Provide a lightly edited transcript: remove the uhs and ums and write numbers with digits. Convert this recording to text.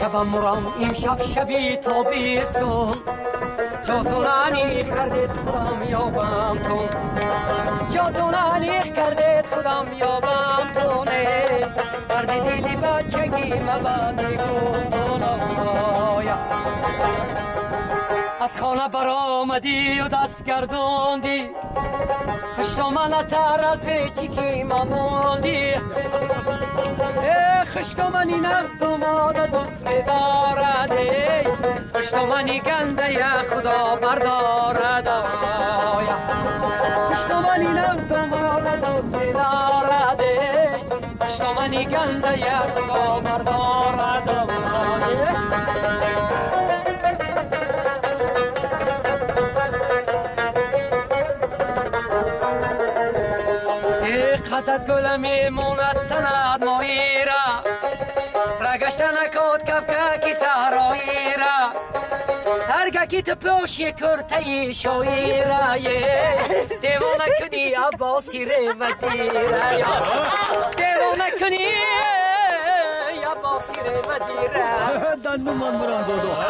شبم مرام امشب شبی تابستون جاتونانی کردید خودم یابم تون جاتونانی کردید خودم یابم تونه دردی دلی بچگی مبادی گفتون آیا از خانه برآمدی و دست گردوندی خشت من تر از ویچی که مموندی خشتمانی نغز دوماده دوست بدارد خشتمانی گنده یا خدا بردارد خشتمانی نغز دوماده دوست بدارد خشتمانی گنده یا خدا بردارد قدت گل میموند تند ماهی را رگشت نکود کبککی سرایی را هرگه کی تو پوشی کرته شایی را دیوانه کنی عباسی روتی را دیوانه کنی عباسی روتی را